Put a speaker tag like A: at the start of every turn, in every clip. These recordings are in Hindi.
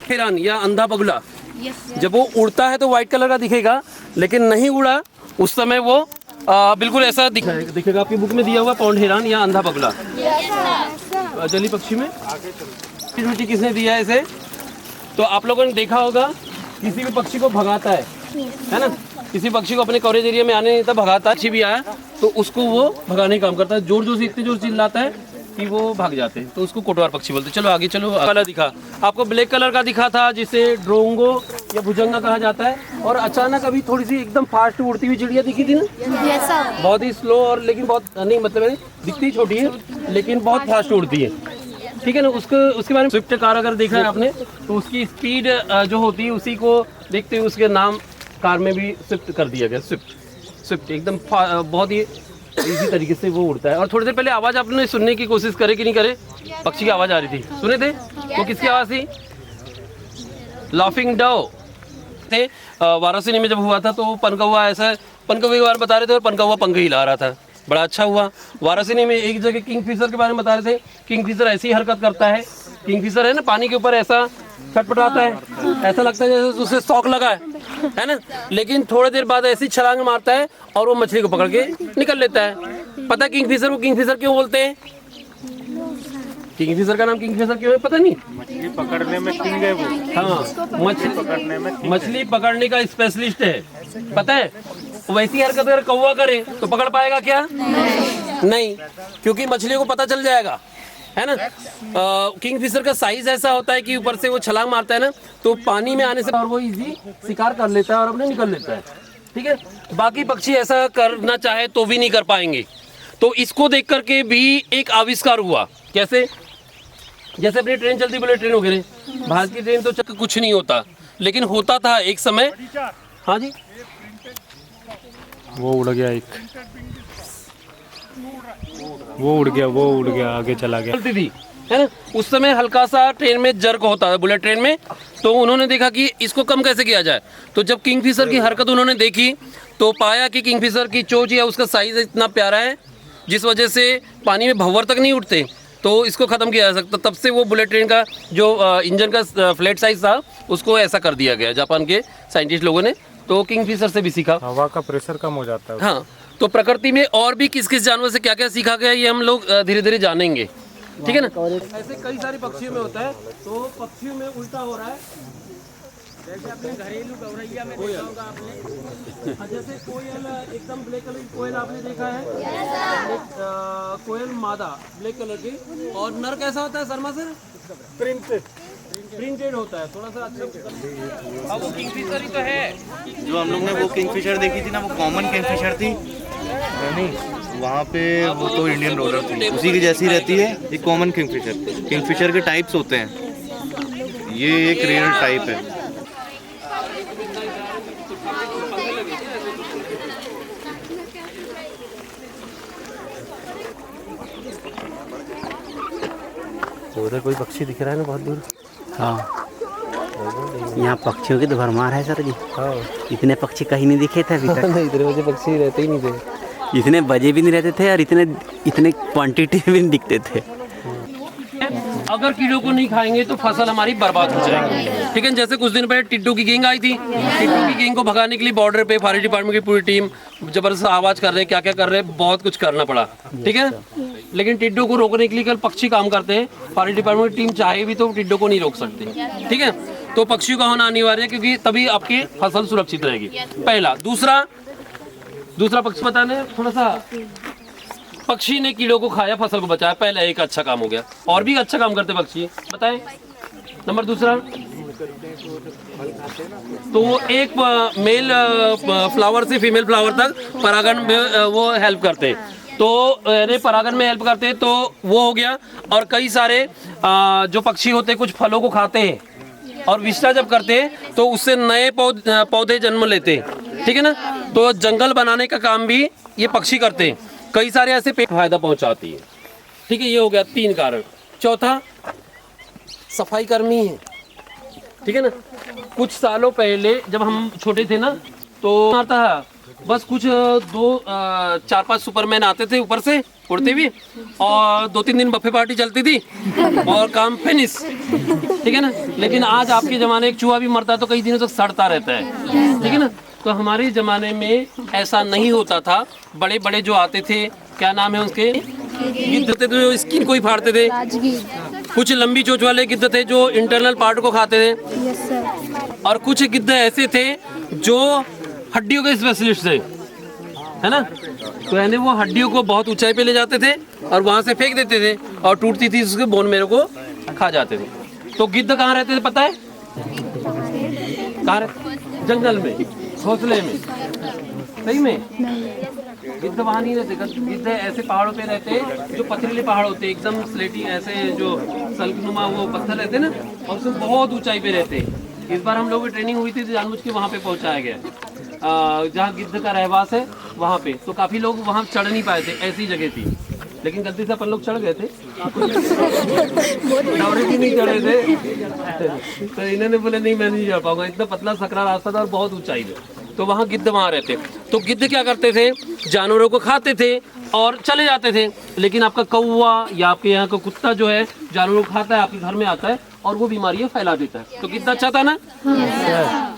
A: हिरन या अंधा बगुला, जब वो उड़ता है तो व्हाइट कलर का दिखेगा, लेकिन नहीं उड़ा उस समय वो बिल्कुल ऐसा दिखेगा। आपकी बुक में दिया हुआ पौंड हिरन या अंधा बगुला जलीय पक्षी में। रुचि किसने दिया है इसे? तो आप लोगों ने देखा होगा किसी भी पक्षी को भगाता है ना, किसी पक्षी को अपने कवरेज एरिया में आने नहीं था, भगाता है। पक्षी भी आया तो उसको वो भगाने का काम करता है, जोर जोर से इतनी जोर चिल्लाता है कि वो भाग जाते हैं, तो उसको कोटवार पक्षी बोलते हैं। चलो आगे चलो। कलर दिखा आपको, ब्लैक कलर का दिखा था जिसे ड्रोंगो या भुजंगा कहा जाता है। और अचानक अभी थोड़ी सी एकदम फास्ट उड़ती हुई चिड़िया दिखी थी ना, बहुत ही स्लो और लेकिन बहुत नहीं, मतलब दिखती छोटी है लेकिन बहुत फास्ट उड़ती है, ठीक है ना। उसके बारे में स्विफ्ट कार अगर देखा है आपने तो उसकी स्पीड जो होती है उसी को देखते हुए उसके नाम कार में भी स्विफ्ट कर दिया गया। स्विफ्ट एकदम बहुत ही इसी तरीके से वो उड़ता है। और थोड़ी देर पहले आवाज़ आपने सुनने की कोशिश करे कि नहीं करे? पक्षी की आवाज़ आ रही थी, सुने थे? वो किसकी आवाज़ थी? लाफिंग डव थे। वाराणसी में जब हुआ था तो पनकौवा ऐसा, पनकौवे के बारे में बता रहे थे और पनकौवा पंख हिला रहा था, बड़ा अच्छा हुआ। वाराणसी में एक जगह किंगफिशर के बारे में बता रहे थे। किंगफिशर ऐसी हरकत करता है, किंगफिशर है ना, पानी के ऊपर ऐसा छटपटाता है, ऐसा लगता है जैसे उसे शौक लगा है ना, लेकिन थोड़ी देर बाद ऐसी छलांग मारता है और वो मछली को पकड़ के निकल लेता है। पता है किंगफिशर को किंगफिशर क्यों बोलते हैं? किंगफिशर का नाम किंगफिशर क्यों है पता नहीं?
B: मछली पकड़ने में किंग है वो।
A: हाँ, मछली पकड़ने का स्पेशलिस्ट है, पता है। वैसी हरकत अगर कौवा करे तो पकड़ पाएगा क्या? नहीं, क्योंकि मछलियों को पता चल जाएगा, है ना। किंगफिशर का साइज ऐसा होता है कि ऊपर से वो छलांग मारता है ना, तो पानी में आने से और वो इजी शिकार कर लेता है और अपने निकल लेता है, ठीक है। बाकी पक्षी ऐसा करना चाहे तो भी नहीं कर पाएंगे। तो इसको देख करके भी एक आविष्कार हुआ। कैसे? जैसे अपनी ट्रेन चलती, बुलेट ट्रेन वगैरह, भारत की ट्रेन तो कुछ नहीं होता, लेकिन होता था एक समय। हाँ जी,
B: वो उड़ गया एक, वो उड़ गया आगे चला गया।
A: चलती थी, है ना। उस समय हल्का सा ट्रेन में जर्क होता था, बुलेट ट्रेन में। तो उन्होंने देखा कि इसको कम कैसे किया जाए। तो जब किंगफिशर की हरकत उन्होंने देखी तो पाया कि किंगफिशर की चोंच या उसका साइज इतना प्यारा है जिस वजह से पानी में भंवर तक नहीं उठते, तो इसको ख़त्म किया जा सकता। तब से वो बुलेट ट्रेन का जो इंजन का फ्लैट साइज था उसको ऐसा कर दिया गया जापान के साइंटिस्ट लोगों ने। तो किंगफिशर से भी सीखा।
B: हवा का प्रेशर कम हो जाता है।
A: हाँ, तो प्रकृति में और भी किस किस जानवर से क्या क्या सीखा गया ये हम लोग धीरे धीरे जानेंगे, ठीक है ना। ऐसे कई सारे पक्षियों में होता है। तो पक्षियों में उल्टा हो रहा है, जैसे अपने घरेलू गौरैया में देखा होगा आपने, जैसे कोयल एकदम ब्लैक कलर की कोयल आपने देखा है, कोयल मादा ब्लैक कलर की। और नर कैसा होता है शर्मा सर? प्रिंटेड होता है, थोड़ा सा अच्छा। अब वो किंगफिशर ही तो है
C: जो हम लोग ने वो किंगफिशर देखी थी ना, वो कॉमन किंगफिशर थी नहीं, वहाँ पे वो तो इंडियन रोलर थी, उसी की जैसी रहती है। ये कॉमन किंगफिशर, किंगफिशर के टाइप्स होते हैं, ये एक रेयर टाइप है।
A: उधर कोई पक्षी दिख रहा है ना बहुत दूर।
D: हाँ, यहाँ पक्षियों की तो भरमार है सर जी। हाँ, इतने पक्षी कहीं नहीं दिखे थे अभी तक।
A: इतने बजे पक्षी रहते ही नहीं थे,
D: इतने बजे भी नहीं रहते थे और इतने क्वांटिटी भी नहीं दिखते थे।
A: अगर कीड़ों को नहीं खाएंगे तो फसल हमारी बर्बाद हो जाएगी, ठीक है। जैसे कुछ दिन पहले टिड्डू की गैंग आई थी, टिड्डू की गैंग को भगाने के लिए बॉर्डर पे फॉरेस्ट डिपार्टमेंट की पूरी टीम जबरदस्त आवाज कर रहे हैं, क्या क्या कर रहे हैं, बहुत कुछ करना पड़ा, ठीक है। लेकिन टिड्डू को रोकने के लिए कल पक्षी काम करते हैं, फॉरेस्ट डिपार्टमेंट की टीम चाहे भी तो टिड्डू को नहीं रोक सकती, ठीक है। तो पक्षियों का होना अनिवार्य है, क्योंकि तभी आपकी फसल सुरक्षित रहेगी, पहला। दूसरा पक्षी बताने थोड़ा सा, पक्षी ने कीड़ों को खाया, फसल को बचाया, पहला एक अच्छा काम हो गया। और भी अच्छा काम करते पक्षी, बताएं। नंबर दूसरा, तो एक मेल फ्लावर से फीमेल फ्लावर तक परागण में वो हेल्प करते, तो परागण में हेल्प करते, तो वो हो गया। और कई सारे जो पक्षी होते कुछ फलों को खाते हैं और विष्ठा जब करते हैं तो उससे नए पौधे जन्म लेते हैं, ठीक है ना। तो जंगल बनाने का काम भी ये पक्षी करते हैं, कई सारे ऐसे पे फायदा पहुंचाती है, ठीक है। ये हो गया 3 कारण। चौथा, सफाई कर्मी है, ठीक है ना। कुछ सालों पहले जब हम छोटे थे ना, तो आता बस कुछ 4-5 सुपरमैन आते थे ऊपर से उड़ते हुए, और 2-3 दिन बफे पार्टी चलती थी और काम फिनिश, ठीक है ना। लेकिन आज आपके ज़माने एक चूहा भी मरता है तो कई दिनों तक सड़ता रहता है, ठीक है ना। तो हमारे ज़माने में ऐसा नहीं होता था। बड़े बड़े जो आते थे, क्या नाम है उसके, गिद्ध थे जो स्किन को ही फाड़ते थे। कुछ लंबी चोंच वाले गिद्ध थे जो इंटरनल पार्ट को खाते थे, और कुछ गिद्ध ऐसे थे जो हड्डियों के स्पेशलिस्ट थे, है ना। तो यानी वो हड्डियों को बहुत ऊंचाई पे ले जाते थे और वहां से फेंक देते थे, और टूटती थी उसके बोन मेरो को खा जाते थे। तो गिद्ध कहाँ रहते थे पता है? कहाँ रहते? जंगल में, घोंसले में। सही में गिद्ध वहाँ नहीं रहते। गिद्ध ऐसे पहाड़ों पे रहते जो पथरीले पहाड़ होते, एकदम स्लेटी, ऐसे जो सल्कनुमा वो पत्थर रहते ना, और उसमें बहुत ऊंचाई पे रहते। इस बार हम लोगों की ट्रेनिंग हुई थी तो जानबूझ के वहाँ पे पहुँचाया गया, जहाँ गिद्ध का रहवास है वहाँ पे। तो काफ़ी लोग वहाँ चढ़ नहीं पाए थे, ऐसी जगह थी, लेकिन गलती से अपन लोग चढ़ गए थे, डोरी भी नहीं चढ़े थे। तो इन्होंने बोले नहीं मैं नहीं चढ़ पाऊंगा, इतना पतला सकरा रास्ता था और बहुत ऊंचाई में। तो वहाँ गिद्ध वहाँ रहते। तो गिद्ध क्या करते थे, जानवरों को खाते थे और चले जाते थे। लेकिन आपका कौवा या आपके यहाँ का कुत्ता जो है जानवरों को खाता है, आपके घर में आता है और वो बीमारियां फैला देता है। तो गिद्ध अच्छा था ना?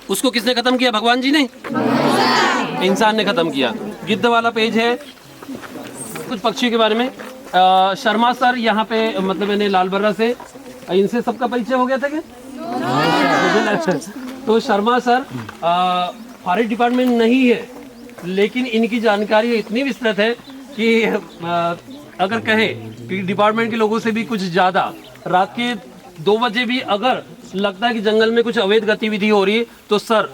A: उसको किसने खत्म किया? भगवान जी ने, इंसान ने खत्म किया। गिद्ध वाला पेज है कुछ पक्षियों के बारे में। शर्मा सर यहाँ पे, मतलब मैंने लाल बर्रा से, इनसे सबका परिचय हो गया था क्या? तो शर्मा सर फॉरेस्ट डिपार्टमेंट नहीं है, लेकिन इनकी जानकारी इतनी विस्तृत है कि अगर कहें कि डिपार्टमेंट के लोगों से भी कुछ ज़्यादा, रात के 2 बजे भी अगर लगता है कि जंगल में कुछ अवैध गतिविधि हो रही है तो सर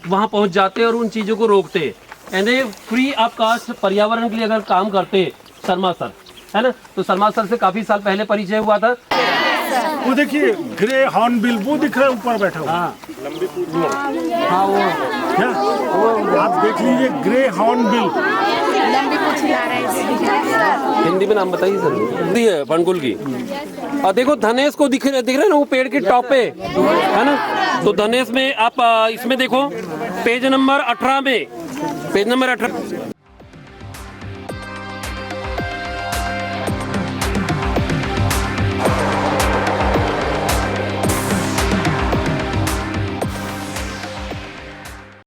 A: वहाँ पहुँच जाते और उन चीज़ों को रोकते। यानी फ्री ऑफ कास्ट पर्यावरण के लिए अगर काम करते शर्मा सर, है ना। तो शर्मा सर से काफ़ी साल पहले परिचय हुआ था।
E: वो देखिए ग्रे हॉर्नबिल, वो दिख रहा है ऊपर बैठा हुआ। लंबी पूंछ,
A: हाँ वो
E: क्या वो आप देख लीजिए, ग्रे हॉर्नबिल।
A: हिंदी में नाम बताइए सर। ये फनकुल की। और देखो धनेश को दिख रहा है ना, वो पेड़ के टॉप पे है ना। तो धनेश में आप इसमें देखो पेज नंबर 18 में, पेज नंबर 18